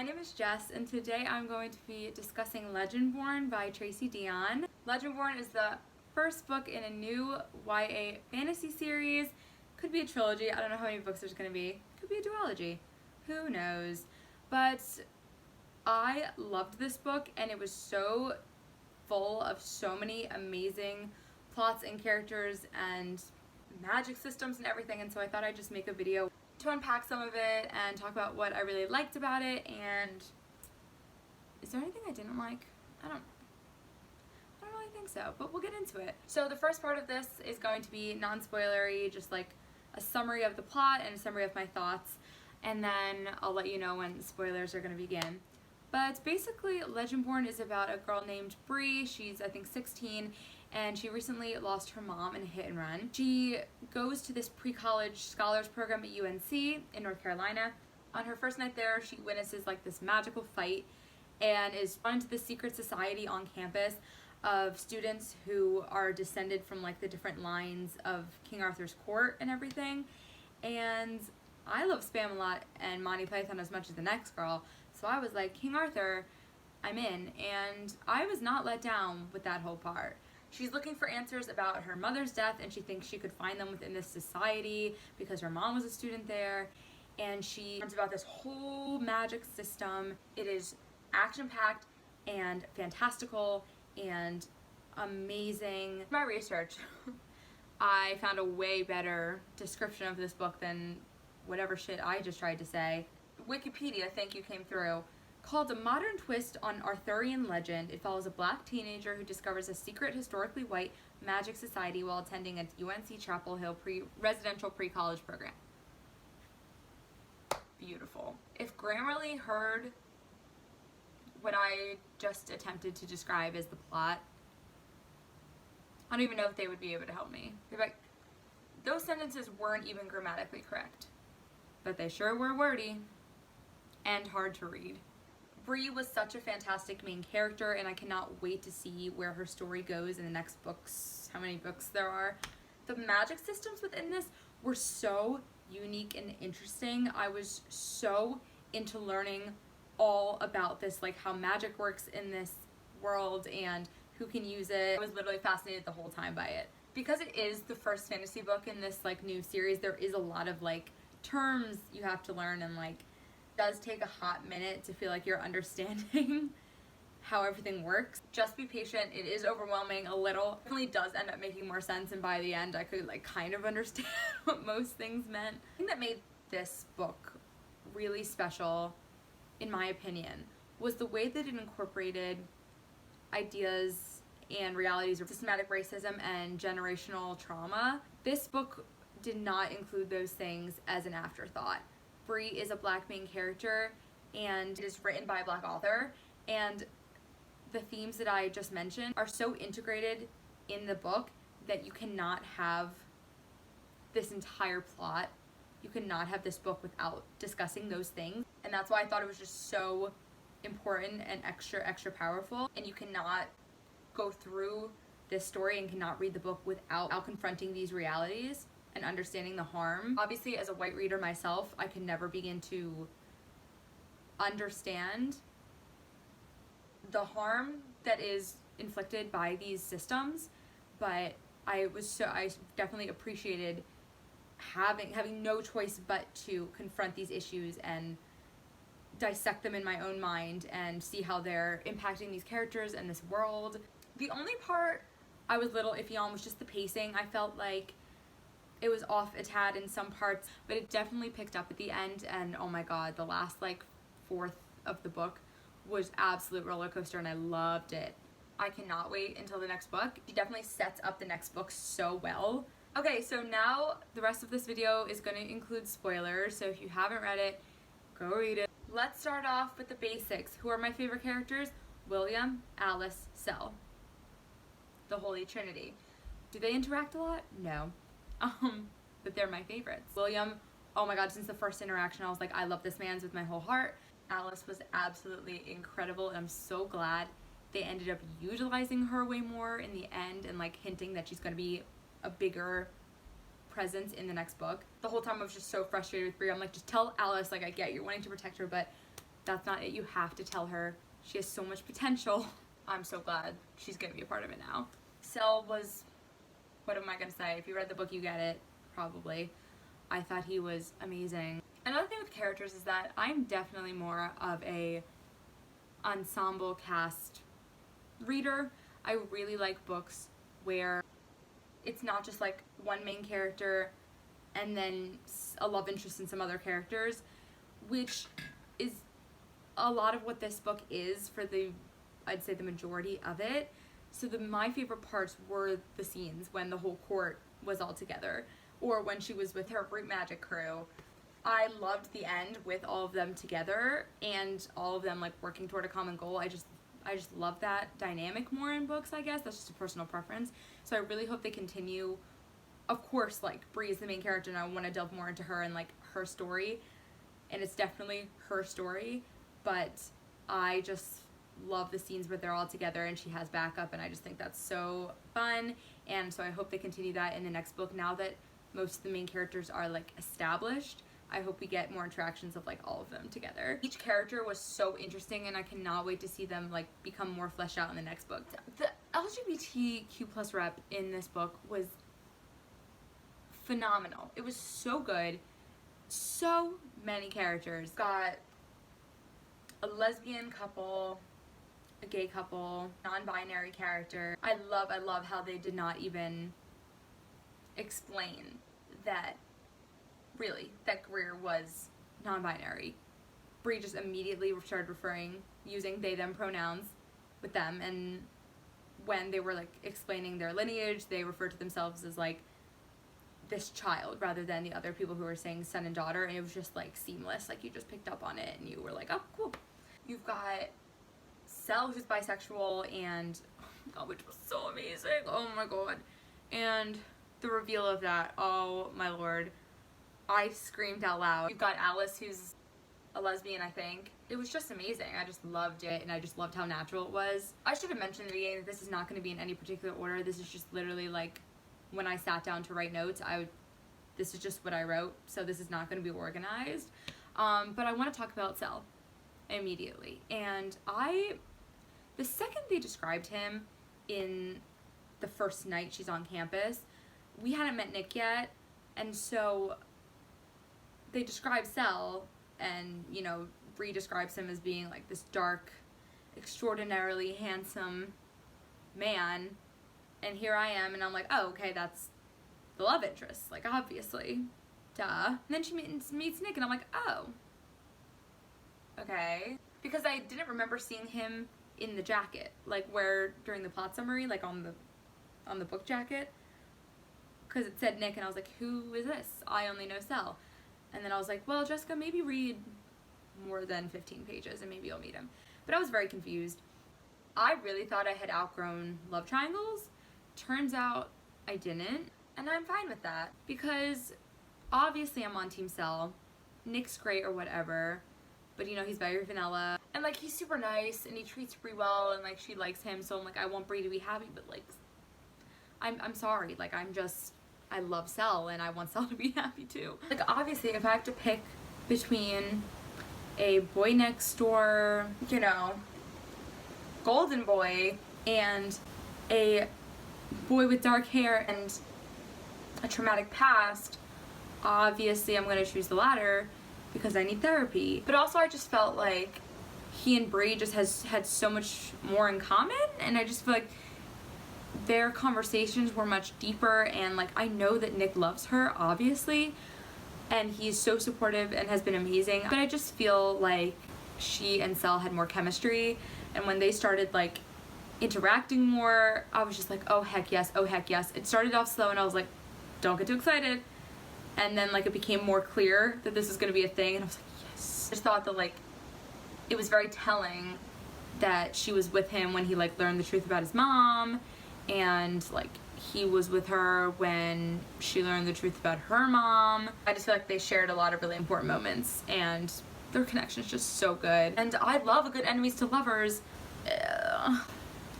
my name is Jess, and today I'm going to be discussing Legendborn by Tracy Deonn. Legendborn is the first book in a new YA fantasy series. Could be a trilogy. I don't know how many books there's going to be. Could be a duology. Who knows? But I loved this book, and it was so full of so many amazing plots and characters and magic systems and everything, and so I thought I'd just make a video to unpack some of it and talk about what I really liked about it. And is there anything I didn't like? I don't really think so, but we'll get into it. So the first part of this is going to be non-spoilery, just like a summary of the plot and a summary of my thoughts, and then I'll let you know when the spoilers are going to begin. But basically, Legendborn is about a girl named Bree. She's, I think, 16, and she recently lost her mom in a hit and run. She goes to this pre-college scholars program at UNC in North Carolina. On her first night there, she witnesses like this magical fight and is brought into the secret society on campus of students who are descended from like the different lines of King Arthur's court and everything. And I love Spam a lot and Monty Python as much as the next girl, so I was like, King Arthur, I'm in, and I was not let down with that whole part. She's looking for answers about her mother's death, and she thinks she could find them within this society because her mom was a student there, and she learns about this whole magic system. It is action-packed and fantastical and amazing. In my research, I found a way better description of this book than whatever shit I just tried to say. Wikipedia, thank you, came through. Called a modern twist on Arthurian legend, it follows a black teenager who discovers a secret historically white magic society while attending a UNC Chapel Hill residential pre-college program. Beautiful. If Grammarly heard what I just attempted to describe as the plot, I don't even know if they would be able to help me. They're like, those sentences weren't even grammatically correct, but they sure were wordy and hard to read. Bree was such a fantastic main character, and I cannot wait to see where her story goes in the next books, how many books there are. The magic systems within this were so unique and interesting. I was so into learning all about this, like how magic works in this world and who can use it. I was literally fascinated the whole time by it. Because it is the first fantasy book in this like new series, there is a lot of like terms you have to learn, and like does take a hot minute to feel like you're understanding how everything works. Just be patient. It is overwhelming a little. It definitely does end up making more sense, and by the end I could like kind of understand what most things meant. The thing that made this book really special, in my opinion, was the way that it incorporated ideas and realities of systematic racism and generational trauma. This book did not include those things as an afterthought. Bree is a black main character, and it is written by a black author, and the themes that I just mentioned are so integrated in the book that you cannot have this entire plot. You cannot have this book without discussing those things, and that's why I thought it was just so important and extra powerful. And you cannot go through this story and cannot read the book without confronting these realities and understanding the harm. Obviously, as a white reader myself, I can never begin to understand the harm that is inflicted by these systems, but I definitely appreciated having no choice but to confront these issues and dissect them in my own mind and see how they're impacting these characters and this world. The only part I was a little iffy on was just the pacing. I felt like it was off a tad in some parts, but it definitely picked up at the end, and oh my god, the last like fourth of the book was absolute roller coaster, and I loved it. I cannot wait until the next book. She definitely sets up the next book so well. Okay, so now the rest of this video is going to include spoilers, so if you haven't read it, go read it. Let's start off with the basics. Who are my favorite characters? William, Alice, Sel. The Holy Trinity. Do they interact a lot? No. But they're my favorites. William, oh my god, since the first interaction I was like, I love this man with my whole heart. Alice was absolutely incredible, and I'm so glad they ended up utilizing her way more in the end and like hinting that she's going to be a bigger presence in the next book. The whole time I was just so frustrated with Bree. I'm like, just tell Alice, like, I get you're wanting to protect her, but that's not it. You have to tell her. She has so much potential. I'm so glad she's gonna be a part of it now. Cell was, what am I gonna say? If you read the book, you get it, probably. I thought he was amazing. Another thing with characters is that I'm definitely more of a ensemble cast reader. I really like books where it's not just like one main character and then a love interest in some other characters, which is a lot of what this book is for I'd say the majority of it. So my favorite parts were the scenes when the whole court was all together, or when she was with her Brute Magic crew. I loved the end with all of them together and all of them like working toward a common goal. I just love that dynamic more in books, I guess. That's just a personal preference. So I really hope they continue. Of course, like, Bree is the main character and I want to delve more into her and like her story. And it's definitely her story, but I just love the scenes where they're all together and she has backup, and I just think that's so fun. And so I hope they continue that in the next book. Now that most of the main characters are like established, I hope we get more interactions of like all of them together. Each character was so interesting and I cannot wait to see them like become more fleshed out in the next book. The LGBTQ+ rep in this book was phenomenal. It was so good. So many characters. Got a lesbian couple, a gay couple, non-binary character. I love how they did not even explain that that Greer was non-binary. Bree just immediately started using they them pronouns with them, and when they were like explaining their lineage, they referred to themselves as like this child rather than the other people who were saying son and daughter, and it was just like seamless. Like, you just picked up on it and you were like, oh, cool. You've got Cell, who's bisexual, and oh my god, which was so amazing. Oh my god. And the reveal of that, oh my lord, I screamed out loud. You've got Alice, who's a lesbian, I think. It was just amazing. I just loved it, and I just loved how natural it was. I should have mentioned in the beginning that this is not going to be in any particular order. This is just literally like when I sat down to write notes, this is just what I wrote, so this is not going to be organized. But I want to talk about Cell immediately. And the second they described him in the first night she's on campus, we hadn't met Nick yet, and so they describe Cell, and, you know, Bree describes him as being like this dark, extraordinarily handsome man, and here I am, and I'm like, oh, okay, that's the love interest, like, obviously, duh. And then she meets Nick, and I'm like, oh, okay, because I didn't remember seeing him in the jacket, like where during the plot summary, like on the book jacket, because it said Nick, and I was like, who is this? I only know Cell. And then I was like, well, Jessica, maybe read more than 15 pages and maybe you'll meet him. But I was very confused. I really thought I had outgrown love triangles. Turns out I didn't, and I'm fine with that, because obviously I'm on Team Cell. Nick's great or whatever, but, you know, he's very vanilla, and like, he's super nice and he treats Bree well, and like, she likes him, so I'm like, I want Bree to be happy, but like, I'm sorry, like, I love Cell and I want Cell to be happy too. Like, obviously if I have to pick between a boy next door, you know, golden boy, and a boy with dark hair and a traumatic past, obviously I'm gonna choose the latter because I need therapy. But also I just felt like he and Bree just had so much more in common, and I just feel like their conversations were much deeper, and like, I know that Nick loves her, obviously, and he's so supportive and has been amazing, but I just feel like she and Cell had more chemistry, and when they started like interacting more, I was just like, oh heck yes, oh heck yes. It started off slow and I was like, don't get too excited, and then like it became more clear that this is gonna be a thing, and I was like, yes. I just thought that like it was very telling that she was with him when he like learned the truth about his mom, and like he was with her when she learned the truth about her mom. I just feel like they shared a lot of really important moments, and their connection is just so good. And I love a good enemies to lovers.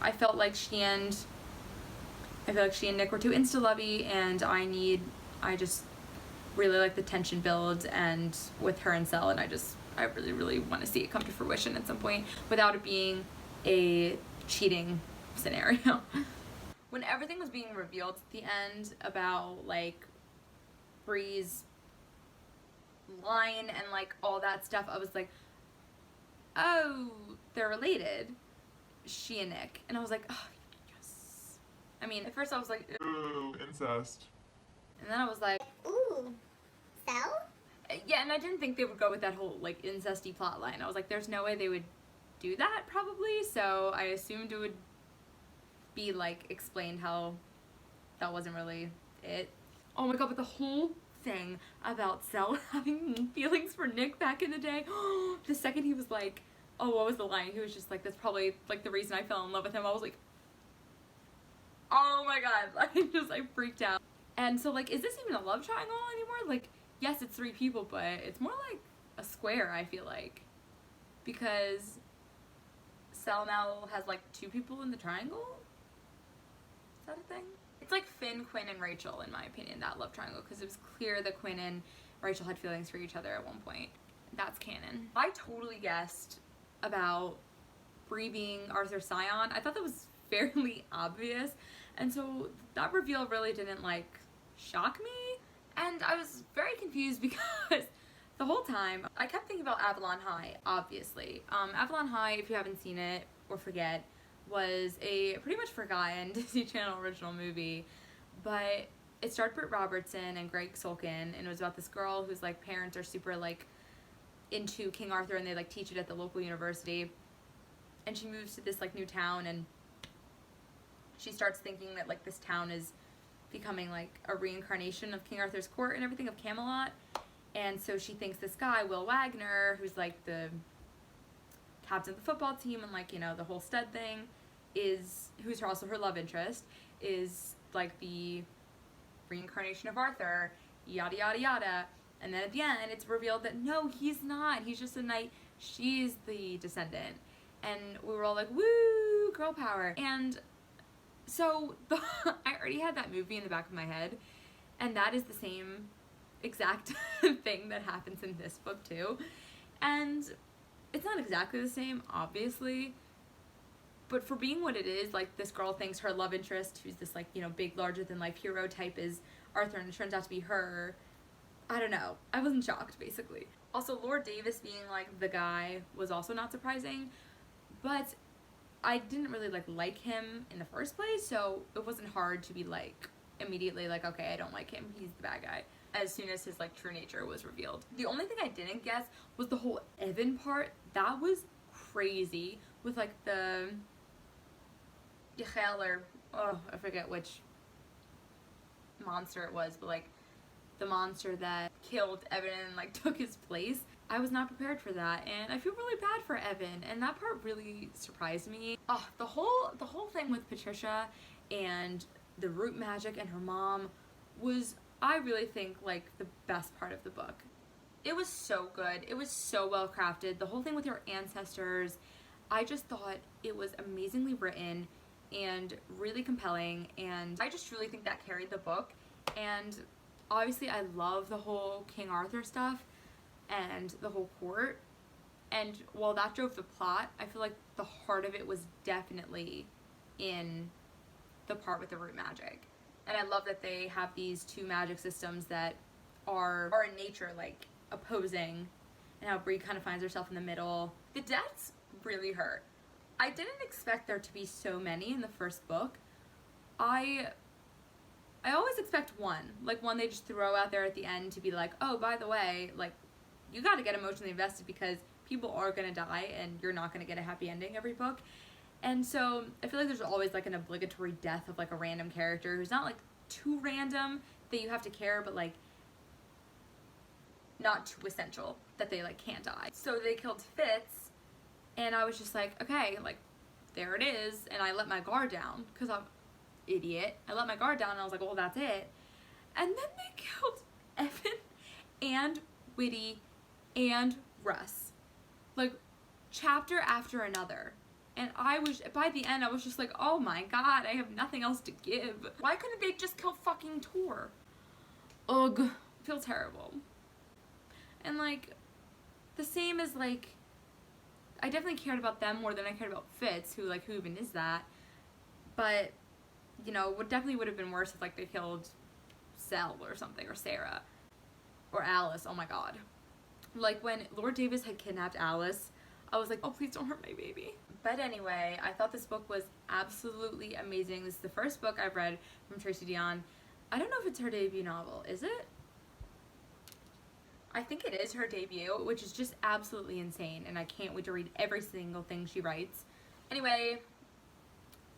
I felt like she and Nick were too insta-lovey, and I just really like the tension build and with her and Cell, and I just I really, really want to see it come to fruition at some point without it being a cheating scenario. When everything was being revealed at the end about, like, Bree's line and, like, all that stuff, I was like, oh, they're related, she and Nick. And I was like, oh, yes. I mean, at first I was like, ooh, incest. And then I was like, ooh, so? Yeah, and I didn't think they would go with that whole, like, incesty plot line. I was like, there's no way they would do that, probably, so I assumed it would be, like, explained how that wasn't really it. Oh my god, but the whole thing about Cell having feelings for Nick back in the day, the second he was like, oh, what was the line? He was just like, that's probably, like, the reason I fell in love with him. I was like, oh my god, I freaked out. And so, like, is this even a love triangle anymore? Like, yes, it's 3 people, but it's more like a square, I feel like. Because Cell now has, like, 2 people in the triangle? Is that a thing? It's like Finn, Quinn, and Rachel, in my opinion, that love triangle, because it was clear that Quinn and Rachel had feelings for each other at one point. That's canon. I totally guessed about Bree being Arthur's scion. I thought that was fairly obvious, and so that reveal really didn't, like, shock me, and I was very confused because the whole time I kept thinking about Avalon High, obviously. Avalon High, if you haven't seen it or forget, was a pretty much forgotten Disney Channel original movie, but it starred Britt Robertson and Greg Sulkin, and it was about this girl whose, like, parents are super, like, into King Arthur, and they, like, teach it at the local university, and she moves to this, like, new town, and she starts thinking that, like, this town is becoming, like, a reincarnation of King Arthur's court and everything, of Camelot. And so she thinks this guy, Will Wagner, who's, like, the captain of the football team and, like, you know, the whole stud thing, who's also her love interest, is, like, the reincarnation of Arthur, yada yada yada. And then at the end, it's revealed that no, he's not. He's just a knight. She's the descendant. And we were all like, woo, girl power. And so I already had that movie in the back of my head, and that is the same exact thing that happens in this book too. And it's not exactly the same, obviously, but for being what it is, like, this girl thinks her love interest, who's this, like, you know, big, larger-than-life hero type, is Arthur, and it turns out to be her. I don't know. I wasn't shocked, basically. Also, Lord Davis being, like, the guy was also not surprising, but I didn't really, like him in the first place, so it wasn't hard to be, like, immediately, like, okay, I don't like him, he's the bad guy, as soon as his, like, true nature was revealed. The only thing I didn't guess was the whole Evan part. That was crazy, with, like, the Yachel, or, oh, I forget which monster it was, but, like, the monster that killed Evan and, like, took his place. I was not prepared for that, and I feel really bad for Evan, and that part really surprised me. Oh, the whole thing with Patricia and the root magic and her mom was, I really think, like, the best part of the book. It was so good. It was so well crafted. The whole thing with her ancestors, I just thought it was amazingly written and really compelling, and I just really think that carried the book. And obviously I love the whole King Arthur stuff and the whole court, and while that drove the plot, I feel like the heart of it was definitely in the part with the root magic. And I love that they have these 2 magic systems that are in nature, like, opposing, and how Bree kind of finds herself in the middle. The deaths really hurt. I didn't expect there to be so many in the first book. I always expect one they just throw out there at the end to be like, oh, by the way, like, you gotta get emotionally invested because people are gonna die and you're not gonna get a happy ending every book. And so I feel like there's always, like, an obligatory death of, like, a random character who's not, like, too random that you have to care, but, like, not too essential that they, like, can't die. So they killed Fitz, and I was just like, okay, like, there it is, and I let my guard down, because I'm idiot. I let my guard down, and I was like, well, that's it. And then they killed Evan and Whitty and Russ, like, chapter after another. And by the end, I was just like, oh my god, I have nothing else to give. Why couldn't they just kill fucking Tor? Ugh, I feel terrible. And, like, the same as, like, I definitely cared about them more than I cared about Fitz, who even is that? But, you know, definitely would have been worse if, like, they killed Sel or something, or Sarah, or Alice. Oh my god. Like, when Lord Davis had kidnapped Alice, I was like, oh, please don't hurt my baby. But anyway, I thought this book was absolutely amazing. This is the first book I've read from Tracy Deonn. I don't know if it's her debut novel. Is it? I think it is her debut, which is just absolutely insane, and I can't wait to read every single thing she writes. Anyway,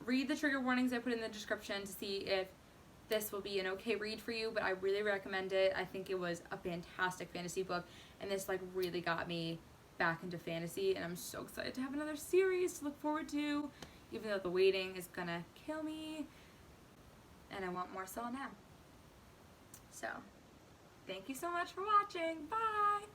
read the trigger warnings I put in the description to see if this will be an okay read for you, but I really recommend it. I think it was a fantastic fantasy book, and this like really got me back into fantasy, and I'm so excited to have another series to look forward to, even though the waiting is gonna kill me, and I want more Saul now. So, thank you so much for watching. Bye!